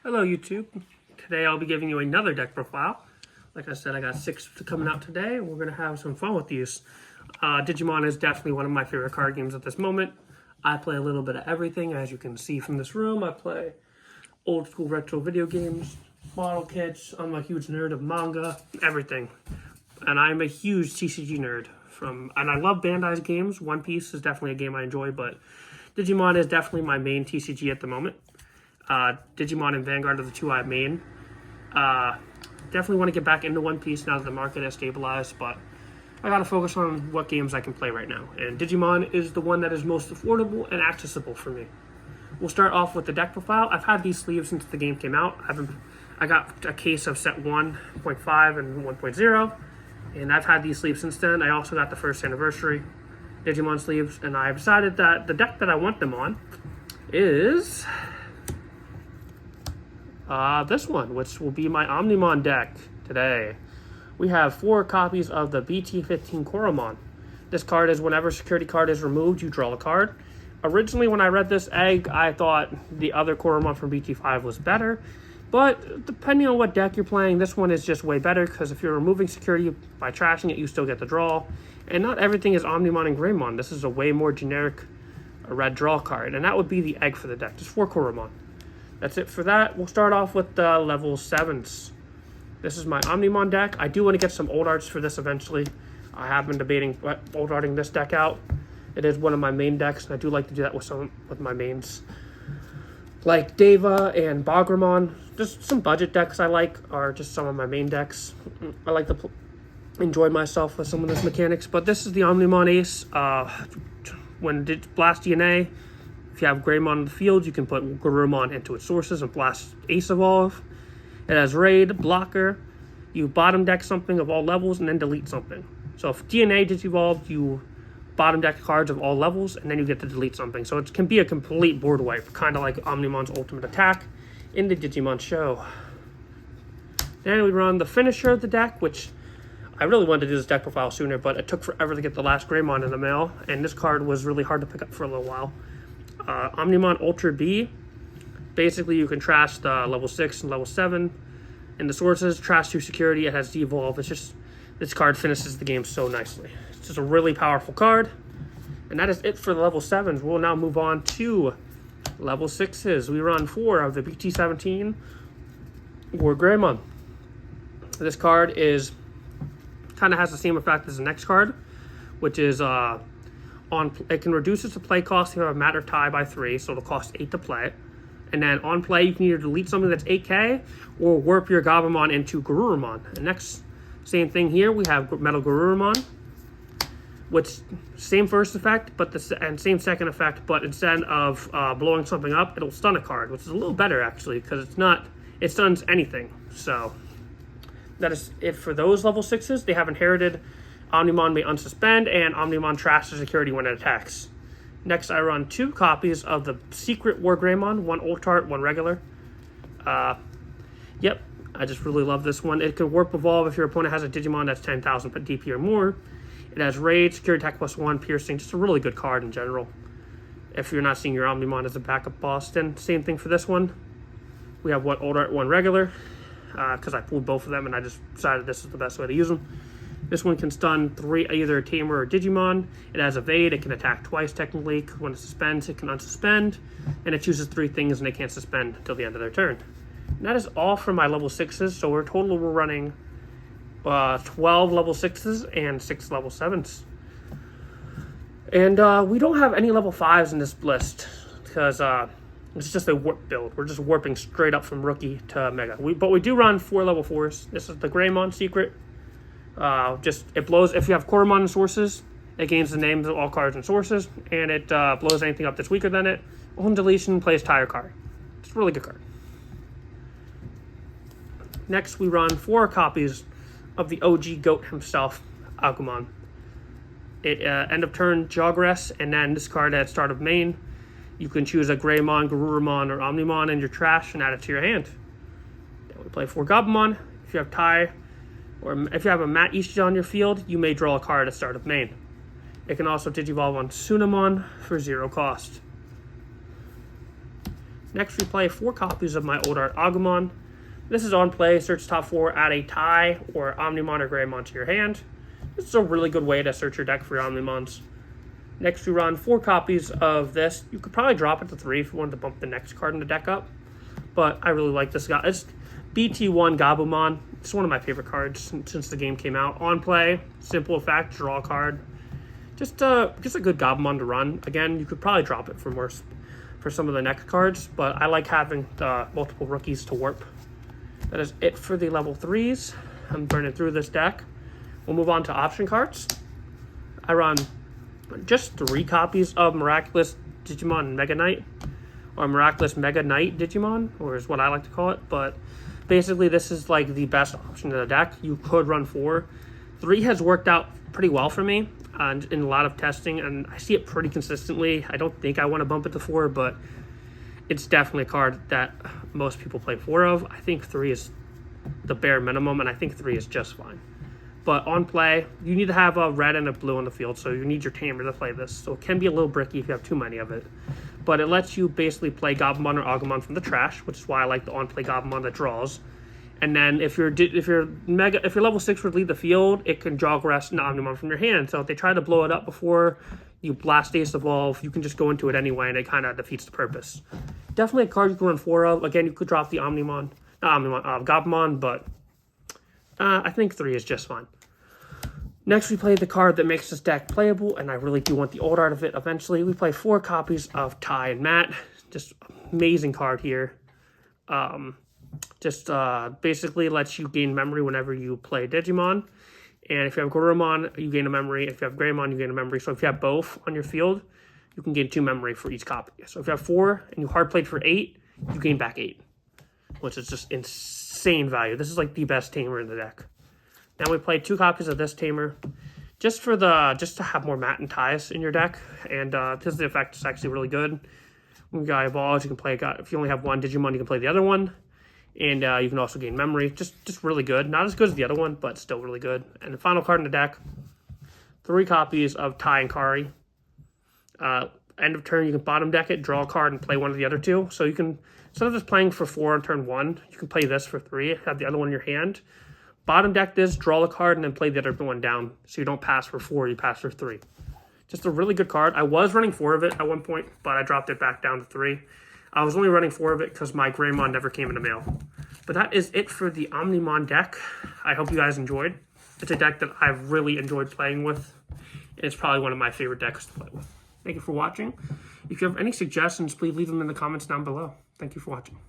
Hello YouTube. Today I'll be giving you another deck profile. Like I said, I got 6 coming out today, and we're going to have some fun with these. Digimon is definitely one of my favorite card games at this moment. I play a little bit of everything, as you can see from this room. I play old school retro video games, model kits. I'm a huge nerd of manga, everything. And I'm a huge TCG nerd. And I love Bandai's games. One Piece is definitely a game I enjoy, but Digimon is definitely my main TCG at the moment. Digimon and Vanguard are the two I main. Definitely want to get back into One Piece now that the market has stabilized, but I gotta focus on what games I can play right now. And Digimon is the one that is most affordable and accessible for me. We'll start off with the deck profile. I've had these sleeves since the game came out. I got a case of set 1.5 and 1.0, and I've had these sleeves since then. I also got the first anniversary Digimon sleeves, and I've decided that the deck that I want them on is this one, which will be my Omnimon deck today. We have 4 copies of the BT15 Koromon. This card is whenever security card is removed, you draw a card. Originally, when I read this egg, I thought the other Koromon from BT5 was better. But depending on what deck you're playing, this one is just way better, because if you're removing security by trashing it, you still get the draw. And not everything is Omnimon and Greymon. This is a way more generic red draw card. And that would be the egg for the deck, just 4 Koromon. That's it for that. We'll start off with the level 7s. This is my Omnimon deck. I do want to get some old arts for this eventually. I have been debating old arting this deck out. It is one of my main decks, and I do like to do that with my mains. Like Deva and Bagramon. Just some budget decks I like are just some of my main decks. I like to enjoy myself with some of those mechanics. But this is the Omnimon Ace. When it Blast DNA, if you have Greymon in the field, you can put Garurumon into its sources and blast Ace Evolve. It has Raid, Blocker. You bottom deck something of all levels and then delete something. So if DNA Digivolved, you bottom deck cards of all levels and then you get to delete something. So it can be a complete board wipe, kind of like Omnimon's Ultimate Attack in the Digimon show. Then we run the finisher of the deck, which I really wanted to do this deck profile sooner, but it took forever to get the last Greymon in the mail, and this card was really hard to pick up for a little while. Omnimon Ultra B. Basically, you can trash the level 6 and level 7. In the sources, trash 2 security. It has Devolve. It's just, this card finishes the game so nicely. It's just a really powerful card. And that is it for the level 7s. We'll now move on to level 6s. We run 4 of the BT17 War Greymon. This card is kind of has the same effect as the next card, which is it can reduce its play cost if you have a matter tie by 3, so it'll cost 8 to play. And then on play, you can either delete something that's 8k or warp your Gabumon into Garurumon. And next, same thing here, we have Metal Garurumon, which same first effect, and same second effect, but instead of blowing something up, it'll stun a card, which is a little better actually, because it stuns anything. So that is it for those level 6s. They have inherited Omnimon may unsuspend, and Omnimon trashes security when it attacks. Next, I run 2 copies of the Secret War Greymon, 1 Ult Art, 1 regular. Yep, I just really love this one. It can Warp Evolve if your opponent has a Digimon that's 10,000 DP or more. It has Raid, Security Attack +1, Piercing, just a really good card in general. If you're not seeing your Omnimon as a backup boss, then same thing for this one. We have 1 Ult Art, 1 regular, because I pulled both of them and I just decided this is the best way to use them. This one can stun 3, either a Tamer or Digimon. It has Evade. It can attack twice, technically. When it suspends, it can unsuspend. And it chooses 3 things, and they can't suspend until the end of their turn. And that is all for my level 6s. So we're running 12 level 6s and 6 level 7s. And we don't have any level 5s in this list, because it's just a warp build. We're just warping straight up from Rookie to Mega. But we do run 4 level 4s. This is the Greymon Secret. It blows if you have Koromon in sources. It gains the names of all cards in sources, and it blows anything up that's weaker than it. On deletion, plays tire card. It's a really good card. Next, we run 4 copies of the OG GOAT himself, Agumon. End of turn Jogress, and then this card at start of main. You can choose a Greymon, Garurumon, or Omnimon in your trash and add it to your hand. Then we play 4 Gabumon. If you have tie, or if you have a Mat Ishida on your field, you may draw a card at start of main. It can also Digivolve on Sunamon for 0 cost. Next, we play 4 copies of my Old Art Agumon. This is on play. Search top 4, add a tie or Omnimon or Greymon to your hand. This is a really good way to search your deck for your Omnimons. Next, we run 4 copies of this. You could probably drop it to 3 if you wanted to bump the next card in the deck up. But I really like this guy. It's BT1 Gabumon. It's one of my favorite cards since the game came out. On play, simple effect, draw a card. Just a good Gabumon to run. Again, you could probably drop it for some of the next cards, but I like having the multiple rookies to warp. That is it for the level 3s. I'm burning through this deck. We'll move on to option cards. I run just 3 copies of Miraculous Digimon Mega Knight, or Miraculous Mega Knight Digimon, or is what I like to call it. But basically, this is like the best option in the deck. You could run 4. 3 has worked out pretty well for me in a lot of testing, and I see it pretty consistently. I don't think I want to bump it to 4, but it's definitely a card that most people play 4 of. I think 3 is the bare minimum, and I think 3 is just fine. But on play, you need to have a red and a blue on the field, so you need your tamer to play this. So it can be a little bricky if you have too many of it. But it lets you basically play Gabumon or Agumon from the trash, which is why I like the on-play Gabumon that draws. And then if your level 6 would leave the field, it can draw rest and Omnimon from your hand. So if they try to blow it up before you blast Ace Evolve, you can just go into it anyway, and it kind of defeats the purpose. Definitely a card you can run 4 of. Again, you could drop the Gabumon, but I think 3 is just fine. Next, we play the card that makes this deck playable, and I really do want the old art of it eventually. We play 4 copies of Ty and Matt. Just amazing card here. Basically lets you gain memory whenever you play Digimon. And if you have Goromon, you gain a memory. If you have Greymon, you gain a memory. So if you have both on your field, you can gain 2 memory for each copy. So if you have 4 and you hard played for 8, you gain back 8, which is just insane value. This is like the best tamer in the deck. Now we play 2 copies of this tamer, just to have more Matt and Ties in your deck, and because the effect is actually really good. When you got eyeballs, you can play. If you only have 1 Digimon, you can play the other one, and you can also gain memory. Just really good. Not as good as the other one, but still really good. And the final card in the deck, 3 copies of Ty and Kari. End of turn, you can bottom deck it, draw a card, and play one of the other 2. So you can, instead of just playing for 4 on turn 1, you can play this for 3. Have the other one in your hand. Bottom deck this, draw a card, and then play the other one down. So you don't pass for 4, you pass for 3. Just a really good card. I was running 4 of it at one point, but I dropped it back down to 3. I was only running 4 of it because my Greymon never came in the mail. But that is it for the Omnimon deck. I hope you guys enjoyed. It's a deck that I've really enjoyed playing with. And it's probably one of my favorite decks to play with. Thank you for watching. If you have any suggestions, please leave them in the comments down below. Thank you for watching.